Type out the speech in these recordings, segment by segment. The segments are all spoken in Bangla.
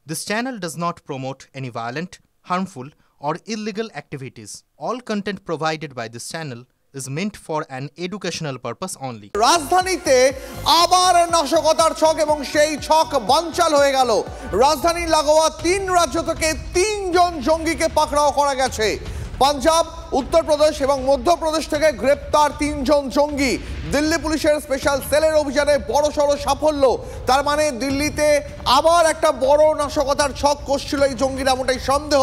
This channel does not promote any violent, harmful, or illegal activities. All content provided by this channel is meant for an educational purpose only. রাজধানীতে আবার নাশকতার ছক এবং সেই ছক বানচাল হয়ে গেল। রাজধানী লাগোয়া 3 রাজ্য থেকে 3 জন জঙ্গিকে পাকড়াও করা গেছে। পাঞ্জাব, উত্তরপ্রদেশ এবং মধ্যপ্রদেশ থেকে গ্রেপ্তার 3 জন জঙ্গি। দিল্লি পুলিশের স্পেশাল সেলের অভিযানে বড়সড় সাফল্য। তার মানে দিল্লিতে আবার একটা বড় নাশকতার ছক কষছিল এই জঙ্গিরা, এমনটাই সন্দেহ।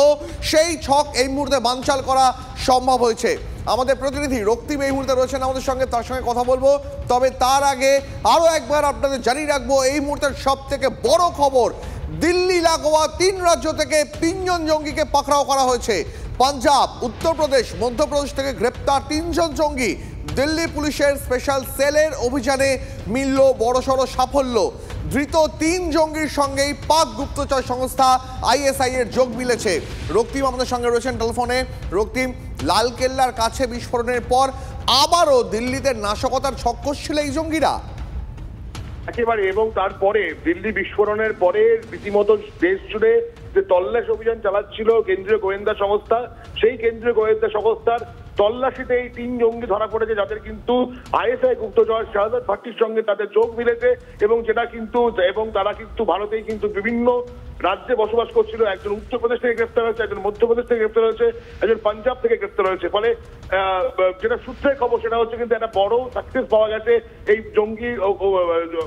সেই ছক এই মুহূর্তে বানচাল করা সম্ভব হয়েছে। আমাদের প্রতিনিধি রক্তিম এই মুহূর্তে রয়েছেন আমাদের সঙ্গে, তার সঙ্গে কথা বলবো। তবে তার আগে আরও একবার আপনাদের জানিয়ে রাখবো এই মুহূর্তের সব থেকে বড় খবর, দিল্লি লাগোয়া 3 রাজ্য থেকে 3 জন জঙ্গিকে পাকড়াও করা হয়েছে। পাঞ্জাব, উত্তরপ্রদেশ, মধ্যপ্রদেশ থেকে গ্রেপ্তার 3 জন জঙ্গি। দিল্লি পুলিশের স্পেশাল সেলের অভিযানে মিলল বড়সড় সাফল্য। ধৃত 3 জঙ্গির সঙ্গেই পাক গুপ্তচর সংস্থা ISI এর যোগ মিলেছে। রক্তিম আমাদের সঙ্গে রয়েছেন টেলিফোনে। রক্তিম, লালকেল্লার কাছে বিস্ফোরণের পর আবারও দিল্লিতে নাশকতার ছক কষছিল এই জঙ্গিরা। একেবারে, এবং তারপরে দিল্লি বিস্ফোরণের পরে রীতিমতো দেশ জুড়ে যে তল্লাশ অভিযান চালাচ্ছিল কেন্দ্রীয় গোয়েন্দা সংস্থা, সেই কেন্দ্রীয় গোয়েন্দা সংস্থার তল্লাশিতে এই 3 জঙ্গি ধরা পড়েছে, যাদের কিন্তু ISI গুপ্তচর শাহাদাত ভাট্টির সঙ্গে তাদের যোগ মিলেছে এবং তারা কিন্তু ভারতেই কিন্তু বিভিন্ন রাজ্যে বসবাস করছিল। একজন উত্তরপ্রদেশ থেকে গ্রেপ্তার হয়েছে, একজন মধ্যপ্রদেশ থেকে গ্রেপ্তার হয়েছে, একজন পাঞ্জাব থেকে গ্রেপ্তার হয়েছে। ফলে যেটা সূত্রের খবর সেটা হচ্ছে কিন্তু একটা বড় সাকসেস পাওয়া গেছে এই জঙ্গি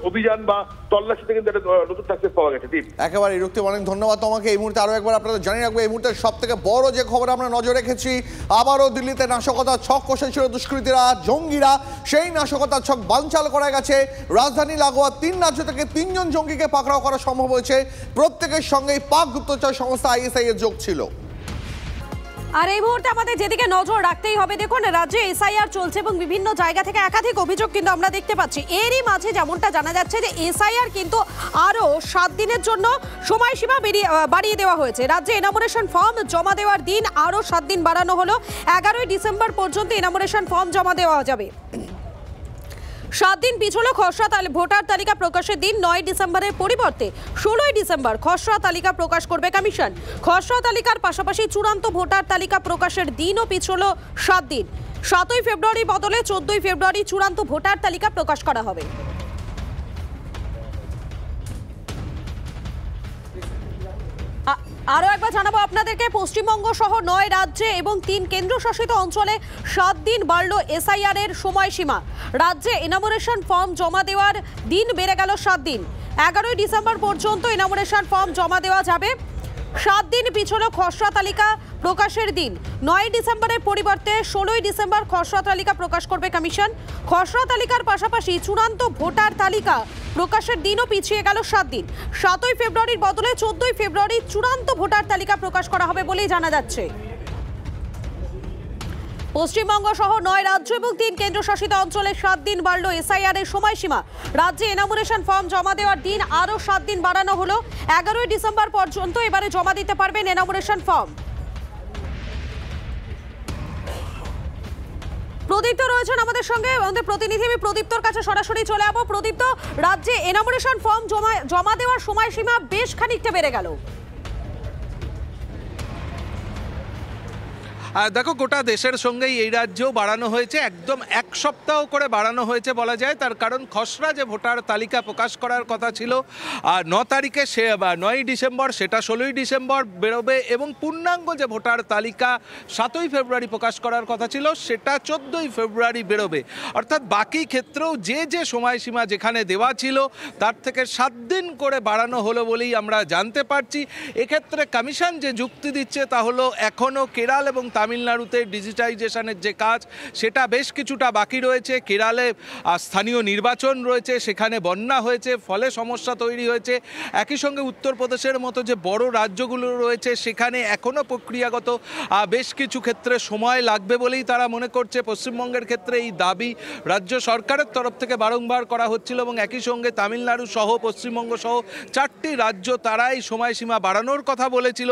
অভিযান বা তল্লাশিতে, কিন্তু একটা নতুন সাকসেস পাওয়া গেছে। একেবারে রক্তিম, অনেক ধন্যবাদ তোমাকে। এই মুহূর্তে আরো একবার আপনাদের জানিয়ে রাখবো, এই মুহূর্তে সব থেকে বড় যে খবর আমরা নজর রেখেছি, আবারও দিল্লিতে নাশকতার ছক কষেছিল দুষ্কৃতীরা, জঙ্গিরা। সেই নাশকতার ছক বানচাল করা গেছে। রাজধানী লাগোয়া 3 রাজ্য থেকে 3 জন জঙ্গিকে পাকড়াও করা সম্ভব হয়েছে। প্রত্যেকের সঙ্গেই পাক গুপ্তচর সংস্থা ISI এর যোগ ছিল। আর এই মুহূর্তে আমাদের যেদিকে নজর রাখতেই হবে, দেখুন রাজ্যে SIR চলছে এবং বিভিন্ন জায়গা থেকে একাধিক অভিযোগ কিন্তু আমরা দেখতে পাচ্ছি। এরই মাঝে যেমনটা জানা যাচ্ছে যে SIR কিন্তু আরও 7 দিনের জন্য সময়সীমা বাড়িয়ে দেওয়া হয়েছে। রাজ্যে এনামোরেশন ফর্ম জমা দেওয়ার দিন আরও 7 দিন বাড়ানো হলো। 11ই ডিসেম্বর পর্যন্ত এনামোরেশন ফর্ম জমা দেওয়া যাবে। 7 দিন পিছলো খসড়া ভোটার তালিকা প্রকাশের দিন। 9 ডিসেম্বরের পরিবর্তে 16ই ডিসেম্বর খসড়া তালিকা প্রকাশ করবে কমিশন। খসড়া তালিকার পাশাপাশি চূড়ান্ত ভোটার তালিকা প্রকাশের দিনও পিছলো 7 দিন। 7ই ফেব্রুয়ারি বদলে 14ই ফেব্রুয়ারি চূড়ান্ত ভোটার তালিকা প্রকাশ করা হবে। আরও একবার জানাবো আপনাদেরকে, পশ্চিমবঙ্গ সহ 9 রাজ্যে এবং 3 কেন্দ্রশাসিত অঞ্চলে 7 দিন বাড়ল SIR এর সময়সীমা। রাজ্যে এনামোরেশন ফর্ম জমা দেওয়ার দিন বেড়ে গেল 7 দিন। 11ই ডিসেম্বর পর্যন্ত এনামোরেশন ফর্ম জমা দেওয়া যাবে। 7 দিন পিছলো খসড়া তালিকা প্রকাশের দিন। 9 ডিসেম্বরের পরিবর্তে 16ই ডিসেম্বর খসড়া তালিকা প্রকাশ করবে কমিশন। খসড়া তালিকার পাশাপাশি চূড়ান্ত ভোটার তালিকা প্রকাশের দিনও পিছিয়ে গেল 7 দিন। 7ই ফেব্রুয়ারির বদলে 14ই ফেব্রুয়ারি চূড়ান্ত ভোটার তালিকা প্রকাশ করা হবে বলেই জানা যাচ্ছে। পশ্চিমবঙ্গ সহ 9 রাজ্য এবং 3 কেন্দ্রশাসিত অঞ্চলে 7 দিন বাড়ল SIR এর সময়সীমা। রাজ্যে এনামোরেশন ফর্ম জমা দেওয়ার দিন আরও 7 দিন বাড়ানো হলো। 11ই ডিসেম্বর পর্যন্ত এবারে জমা দিতে পারবেন এনামোরেশন ফর্ম। প্রদীপ্ত রয়েছেন আমাদের সঙ্গে, আমাদের প্রতিনিধি। আমি প্রদীপ্তর কাছে সরাসরি চলে যাবো। প্রদীপ্ত, রাজ্যে এনামোরেশন ফর্ম জমা দেওয়ার সময়সীমা বেশ খানিকটা বেড়ে গেল। দেখো, গোটা দেশের সঙ্গেই এই রাজ্যেও বাড়ানো হয়েছে, একদম 1 সপ্তাহ করে বাড়ানো হয়েছে বলা যায়। তার কারণ খসড়া যে ভোটার তালিকা প্রকাশ করার কথা ছিল 9 তারিখে, 9ই ডিসেম্বর, সেটা 16ই ডিসেম্বর বেরোবে এবং পূর্ণাঙ্গ যে ভোটার তালিকা 7ই ফেব্রুয়ারি প্রকাশ করার কথা ছিল সেটা 14ই ফেব্রুয়ারি বেরোবে। অর্থাৎ বাকি ক্ষেত্রেও যে সময়সীমা যেখানে দেওয়া ছিল তার থেকে 7 দিন করে বাড়ানো হলো বলেই আমরা জানতে পারছি। এক্ষেত্রে কমিশন যে যুক্তি দিচ্ছে তা হলো এখনও কেরল এবং তামিলনাড়ুতে ডিজিটাইজেশনের যে কাজ সেটা বেশ কিছুটা বাকি রয়েছে। কেরালে স্থানীয় নির্বাচন রয়েছে, সেখানে বন্যা হয়েছে, ফলে সমস্যা তৈরি হয়েছে। একই সঙ্গে উত্তরপ্রদেশের মতো যে বড় রাজ্যগুলো রয়েছে সেখানে এখনও প্রক্রিয়াগত বেশ কিছু ক্ষেত্রে সময় লাগবে বলেই তারা মনে করছে। পশ্চিমবঙ্গের ক্ষেত্রে এই দাবি রাজ্য সরকারের তরফ থেকে বারংবার করা হচ্ছিল এবং একই সঙ্গে তামিলনাড়ু সহ পশ্চিমবঙ্গ সহ 4টি রাজ্য তারাই সময়সীমা বাড়ানোর কথা বলেছিল।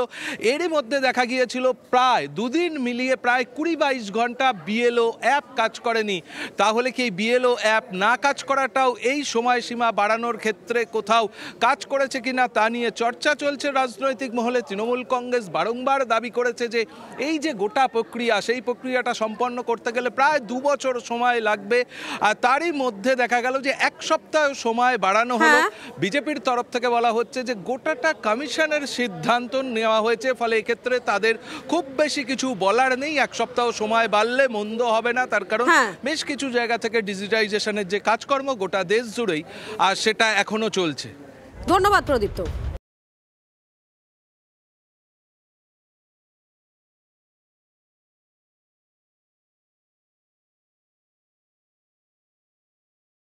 এরই মধ্যে দেখা গিয়েছিল প্রায় 2 দিন মিলিয়ে প্রায় 20-22 ঘন্টা বিএলও অ্যাপ কাজ করেনি, তাহলে কি এই বিএলও অ্যাপ না কাজ করাটাও এই সময়সীমা বাড়ানোর ক্ষেত্রে কোথাও কাজ করেছে কিনা তা নিয়ে চর্চা চলছে রাজনৈতিক মহলে। তৃণমূল কংগ্রেস বারংবার দাবি করেছে যে এই যে গোটা প্রক্রিয়া, সেই প্রক্রিয়াটা সম্পন্ন করতে গেলে প্রায় 2 বছর সময় লাগবে, আর তারই মধ্যে দেখা গেল যে 1 সপ্তাহ সময় বাড়ানো হলো। বিজেপির তরফ থেকে বলা হচ্ছে যে গোটাটা কমিশনের সিদ্ধান্ত নেওয়া হয়েছে, ফলে এক্ষেত্রে তাদের খুব বেশি কিছু বলার নেই। 1 সপ্তাহ সময় বাড়লে মন্দ হবে না, তার কারণ বেশ কিছু জায়গা থেকে ডিজিটাইজেশনের যে কাজকর্ম গোটা দেশ জুড়েই আর সেটা এখনো চলছে। ধন্যবাদ প্রদীপ্ত।